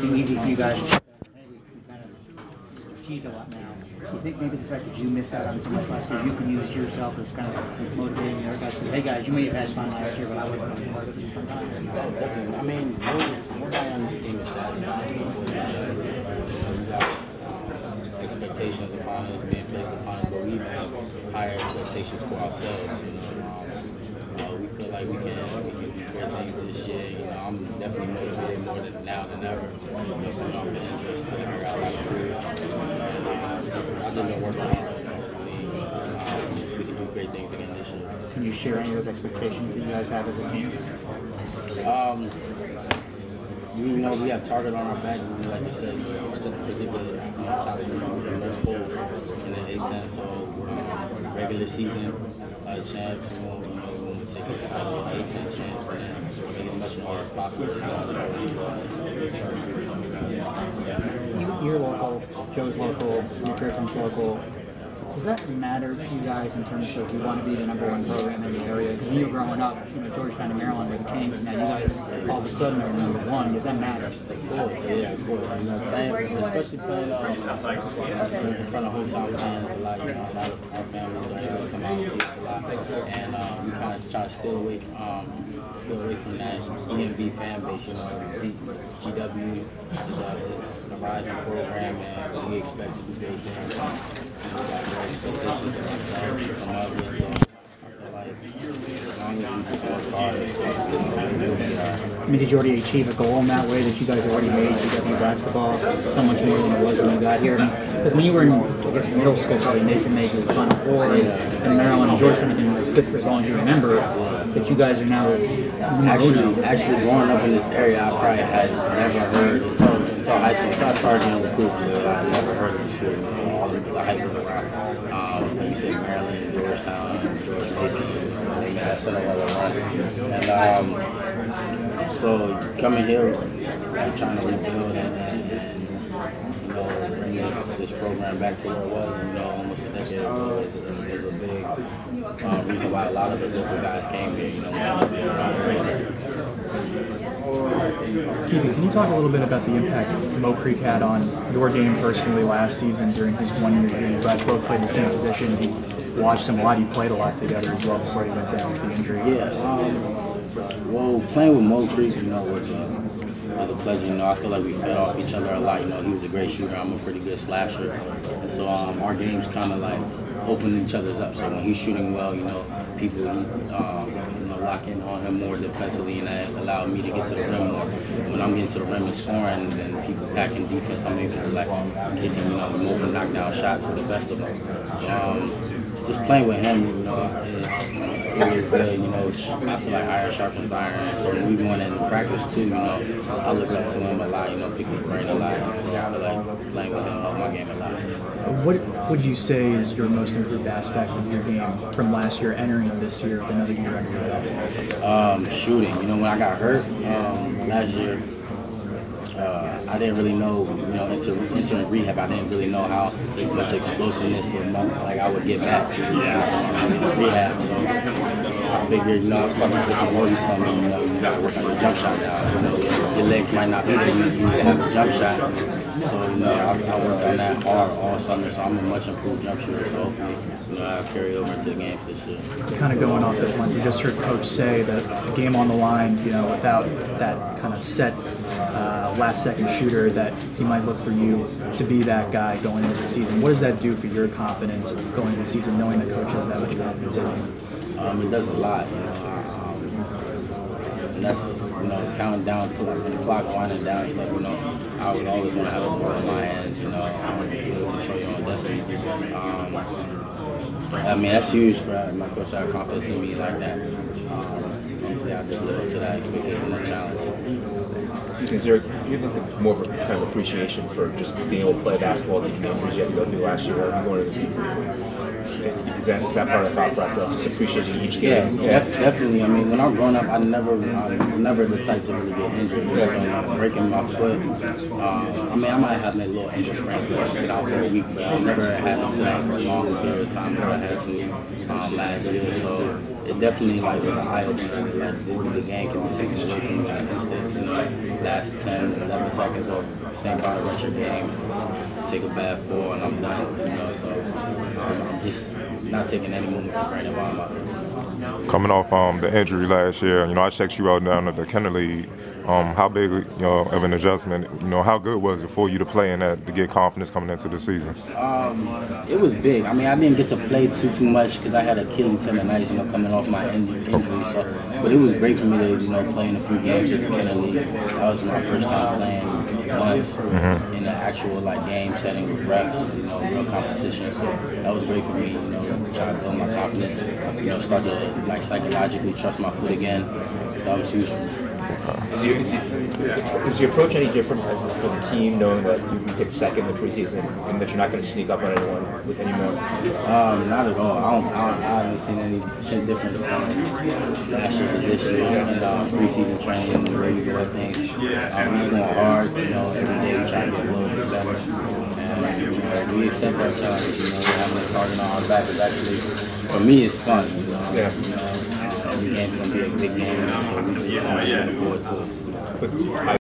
be easy for you guys. Hey, we kind of achieved a lot now. Do you think maybe the fact that you missed out on so much last year, you can use yourself as kind of motivating the other guys? Hey guys, you may have had fun last year, but I wasn't really part of it sometimes. Definitely. I mean, nobody on this team is satisfied. We got expectations upon us, being placed upon us, but we have higher expectations for ourselves. We feel like we can do great things this year. I'm definitely motivated more now than ever. Coming off the injury, I got a lot of proof. I did no work on it. We can do great things again this year. Can you share any of those expectations that you guys have as a team? We have target on our back. Like you said, we're still predicted top of the most goals in the A10. So regular season champs, we want to take it to the A10 champs and make it as much more as possible. You're local, Joe's local, Kethan's local. Does that matter to you guys in terms of you want to be the #1 program in the area? Because when you were growing up, Georgetown and Maryland were the Kings, and now you guys all of a sudden are #1. Does that matter? Of course, yeah, of course. Especially playing in front of hometown fans a lot. A lot of our families are able to come out and see us a lot, and we kind of try to stay away from that EMB fan base. GW is a rising program, and we expect to do great things. We got great expectations of ourselves from others, so I feel like as long as we just work hard, I mean, did you already achieve a goal in that way that you guys already made? GW basketball so much more than it was when you got here? Because when you were in, I guess, middle school, probably Mason made the Final Four in Maryland and Georgetown have been good for as long as you remember. But you guys are now actually growing up in this area, I probably had never heard until high school. So I started in the group, so I never heard of the school. All the hype was around. Like you said, Maryland, Georgetown, George Mason, that's sort of what I run. And so coming here, I'm trying to rebuild and bring this program back to where it was. And almost a decade ago was a big reason why a lot of us local guys came here. Kethan, can you talk a little bit about the impact Mo Creek had on your game personally last season during his 1 year here? You guys both played the same position. He watched him a lot. You played a lot together as well before he went down with the injury. Yeah. Well, playing with Mo Creek, was a pleasure. I feel like we fed off each other a lot. He was a great shooter. I'm a pretty good slasher. And so our games kind of like open each other's up. So when he's shooting well, people lock in on him more defensively, and that allowed me to get to the rim more. When I'm getting to the rim and scoring, and people packing defense, I'm able to get him, move and knock down shots with the best of them. So just playing with him, it was good. I feel like iron sharpens iron. So when we went in practice too, I look up to him a lot. Pick his brain a lot. So I feel like playing with him helped my game a lot. What would you say is your most improved aspect of your game from last year entering this year with another year under your belt? Shooting. When I got hurt last year, I didn't really know, entering rehab, I didn't really know how much explosiveness I would get back rehab. So I figured, I was starting to know you something, you got to work on your jump shot now. Your legs might not be there, you need to have a jump shot. So, I worked on that hard all summer, so I'm a much improved jump shooter. So hopefully, I'll carry over into the games this year. Kind of going off this line, you just heard Coach say that the game on the line, without that kind of set last-second shooter, that he might look for you to be that guy going into the season. What does that do for your confidence going into the season, knowing the coach has that much confidence in you? It does a lot. And that's, counting down when the clock's winding down. It's like, I would always want to have a ball in my hands. I want to be able to control your own destiny. That's huge for my coach to have confidence in me like that. Hopefully, I just live up to that expectation and challenge. Is there more of a kind of appreciation for just being able to play basketball than you had to go through last year going into the season? Is that part of the thought process, just appreciating each game? Yeah, definitely. When I'm growing up, I'm never the type to really get injured. So breaking my foot, I might have made a little ankle sprain for get out for a week, but I never had to sit out for a long period of time like I had to last year. So it definitely like was an eye opener. Like the game can be taken away from you in an instant. You know, last 10, 11 seconds of same part of your game, take a bad fall and I'm done. You know, so I'm just not taking any moment for granted while I'm out there. Coming off the injury last year, you know, I checked you out down at the Kenner League. How big, you know, of an adjustment? You know, how good was it for you to play in that to get confidence coming into the season? It was big. I mean, I didn't get to play too much because I had Achilles tendonitis, you know, coming off my injury. So, but it was great for me to, you know, play in a few games at the Kenner League. That was my first time playing once in an actual like game setting with refs, you know, real competition. So that was great for me, you know, try to build my confidence, you know, start to like psychologically trust my foot again. So that was huge for me. Is your approach any different for the team, knowing that you hit second in the preseason and that you're not going to sneak up on anyone anymore? Not at all. I haven't seen any difference from last year to this year and preseason training, the way we do our things. We're just going hard. You know, every day we try to get a little bit better. And you know, we accept that challenge. You know, having a target on our back is actually, for me, it's fun. You know, every game's going to be a big game, so we just looking forward to it.